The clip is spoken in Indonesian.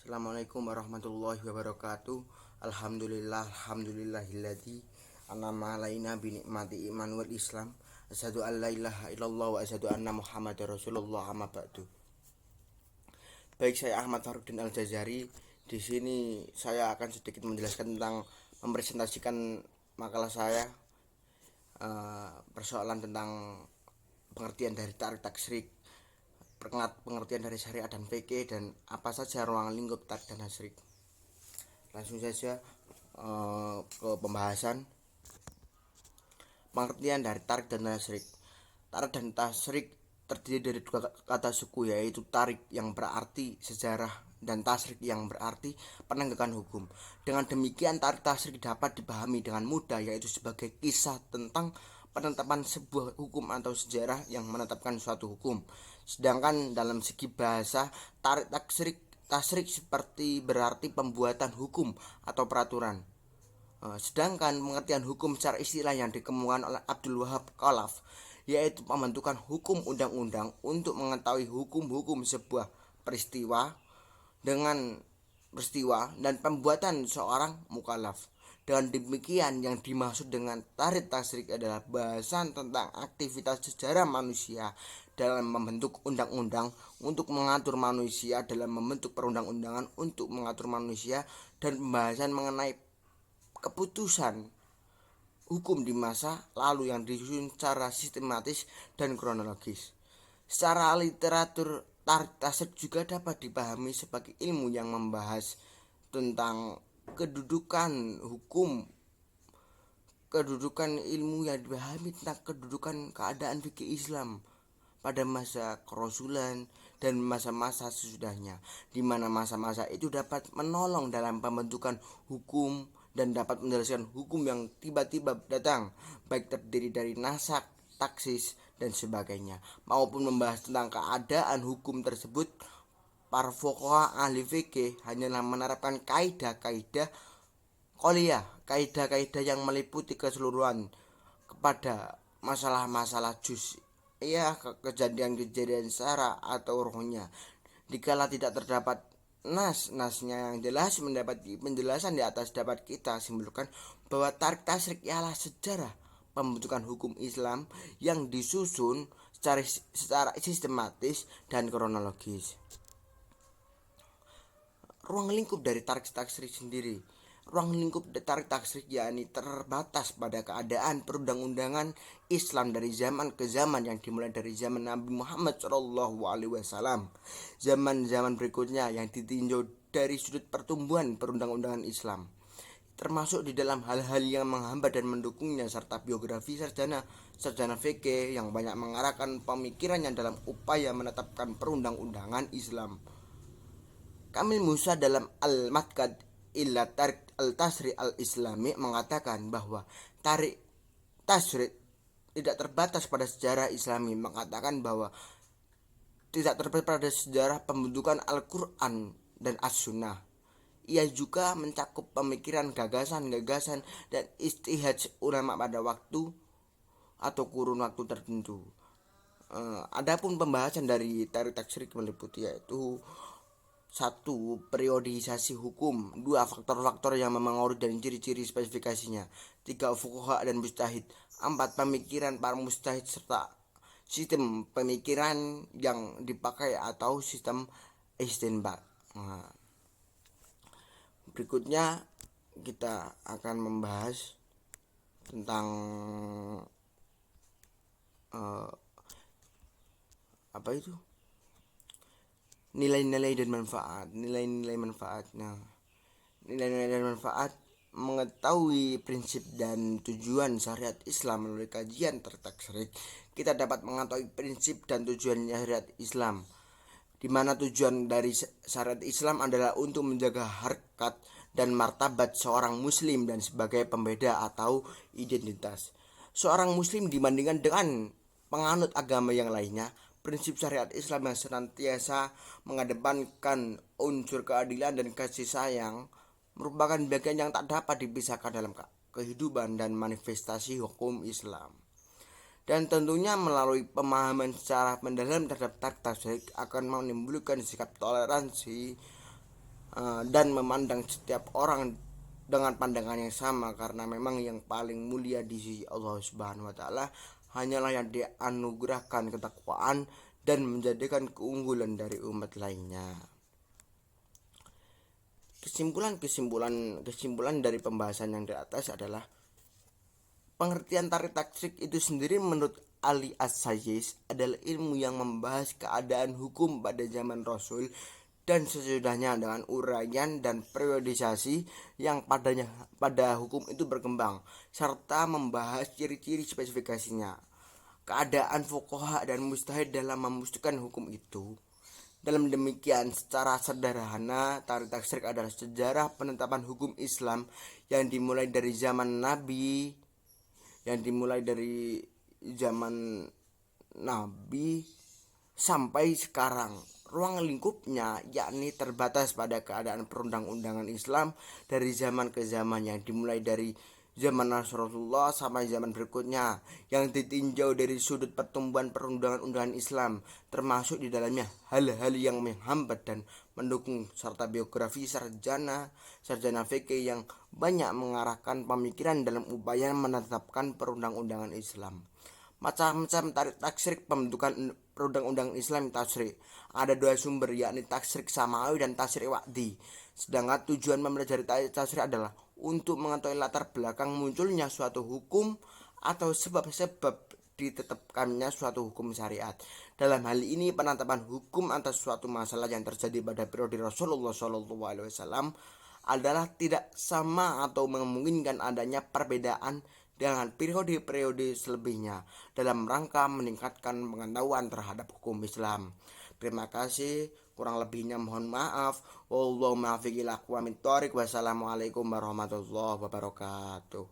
Assalamualaikum warahmatullahi wabarakatuh. Alhamdulillahilladzi an'ama alaina bi nikmati iman wal Islam. Asyhadu an la ilaha illallah wa asyhadu anna Muhammadar Rasulullah amma ba'du. Baik, saya Ahmad Farudin Al-Jazari. Di sini saya akan sedikit menjelaskan tentang mempresentasikan makalah saya, persoalan tentang pengertian dari tarik taksrik, pengertian dari syariat dan fikih, dan apa saja ruang lingkup tarik dan taksrik. Langsung saja ke pembahasan. Pengertian dari tarik dan tasyrik. Tarik dan tasyrik terdiri dari dua kata suku, yaitu tarik yang berarti sejarah dan tasyrik yang berarti penegakan hukum. Dengan demikian, tarik tasyrik dapat dipahami dengan mudah, yaitu sebagai kisah tentang penetapan sebuah hukum atau sejarah yang menetapkan suatu hukum. Sedangkan dalam segi bahasa, tarik tasyrik seperti berarti pembuatan hukum atau peraturan. Sedangkan pengertian hukum secara istilah yang dikemukakan oleh Abdul Wahab Khalaf, yaitu pembentukan hukum undang-undang untuk mengetahui hukum-hukum sebuah peristiwa dan pembuatan seorang mukallaf. Dengan demikian, yang dimaksud dengan tarik tasyrik adalah bahasan tentang aktivitas sejarah manusia dalam membentuk undang-undang untuk mengatur manusia, dalam membentuk perundang-undangan untuk mengatur manusia, dan pembahasan mengenai keputusan hukum di masa lalu yang disusun secara sistematis dan kronologis. Secara literatur, tarik tasyrik juga dapat dipahami sebagai ilmu yang membahas tentang kedudukan ilmu yang dipahami tentang kedudukan keadaan fikih Islam pada masa kerasulan dan masa-masa sesudahnya, di mana masa-masa itu dapat menolong dalam pembentukan hukum dan dapat menjelaskan hukum yang tiba-tiba datang, baik terdiri dari nasak, taksis, dan sebagainya, maupun membahas tentang keadaan hukum tersebut. Para fuqaha ahli fikih hanyalah menerapkan kaidah-kaidah qauliyah, kaidah-kaidah yang meliputi keseluruhan kepada masalah-masalah kejadian-kejadian syara atau rohnya. Dikala tidak terdapat nasnya yang jelas mendapat penjelasan di atas, dapat kita simpulkan bahwa tarik tasyrik ialah sejarah pembentukan hukum Islam yang disusun secara sistematis dan kronologis. Ruang lingkup dari tarik tasyrik sendiri. Ruang lingkup tarik tasyrik yakni terbatas pada keadaan perundang-undangan Islam dari zaman ke zaman, yang dimulai dari zaman Nabi Muhammad SAW. Zaman-zaman berikutnya yang ditinjau dari sudut pertumbuhan perundang-undangan Islam, termasuk di dalam hal-hal yang menghambat dan mendukungnya, serta biografi sarjana fikih yang banyak mengarahkan pemikirannya dalam upaya menetapkan perundang-undangan Islam. Kamil Musa dalam Al-Madkhal ila Tarik Al-Tasri Al-Islami mengatakan bahwa tarik tasrik tidak terbatas pada sejarah Islami, mengatakan bahwa tidak terbatas pada sejarah pembentukan Al-Quran dan As-Sunnah. Ia juga mencakup pemikiran, gagasan-gagasan, dan istihad ulama pada waktu atau kurun waktu tertentu. Adapun pembahasan dari tarik tasyrik meliputi yaitu: 1. Periodisasi hukum. 2. Faktor-faktor yang memengaruhi dan ciri-ciri spesifikasinya. 3. Fuqaha dan mujtahid. 4. Pemikiran para mujtahid serta sistem pemikiran yang dipakai atau sistem istinbat. Berikutnya kita akan membahas tentang nilai-nilai dan manfaat. Nilai-nilai dan manfaat mengetahui prinsip dan tujuan syariat Islam. Melalui kajian tarik tasyrik, kita dapat mengetahui prinsip dan tujuan syariat Islam, di mana tujuan dari syariat Islam adalah untuk menjaga harkat dan martabat seorang muslim dan sebagai pembeda atau identitas seorang muslim dibandingkan dengan penganut agama yang lainnya. Prinsip syariat Islam yang senantiasa mengedepankan unsur keadilan dan kasih sayang merupakan bagian yang tak dapat dipisahkan dalam kehidupan dan manifestasi hukum Islam. Dan tentunya melalui pemahaman secara mendalam terhadap tarik tasyrik akan menimbulkan sikap toleransi dan memandang setiap orang dengan pandangan yang sama, karena memang yang paling mulia di sisi Allah Subhanahu wa taala hanyalah yang dianugerahkan ketakwaan dan menjadikan keunggulan dari umat lainnya. Kesimpulan dari pembahasan yang di atas adalah pengertian tarik taksrik itu sendiri menurut Ali As-Sayyiz adalah ilmu yang membahas keadaan hukum pada zaman Rasul dan sesudahnya dengan uraian dan periodisasi yang pada hukum itu berkembang, serta membahas ciri-ciri spesifikasinya, keadaan fuqaha dan mujtahid dalam memutuskan hukum itu. Dalam demikian, secara sederhana, tarik taksrik adalah sejarah penetapan hukum Islam yang dimulai dari zaman Nabi sampai sekarang. Ruang lingkupnya yakni terbatas pada keadaan perundang-undangan Islam dari zaman ke zaman, yang dimulai dari zaman Rasulullah sampai zaman berikutnya, yang ditinjau dari sudut pertumbuhan perundangan-undangan Islam, termasuk di dalamnya hal-hal yang menghambat dan mendukung, serta biografi sarjana fikih yang banyak mengarahkan pemikiran dalam upaya menetapkan perundang-undangan Islam. Macam-macam tarik taksrik pembentukan perundang-undangan Islam taksrik. Ada dua sumber, yakni taksrik samawi dan taksrik waqti. Sedangkan tujuan mempelajari taksrik adalah untuk mengetahui latar belakang munculnya suatu hukum atau sebab-sebab ditetapkannya suatu hukum syariat. Dalam hal ini, penetapan hukum atas suatu masalah yang terjadi pada periode Rasulullah SAW adalah tidak sama atau memungkinkan adanya perbedaan dengan periode-periode selebihnya dalam rangka meningkatkan pengetahuan terhadap hukum Islam. Terima kasih, kurang lebihnya mohon maaf. Wallahu muwaffiq ila aqwamit thoriq. Wassalamualaikum warahmatullahi wabarakatuh.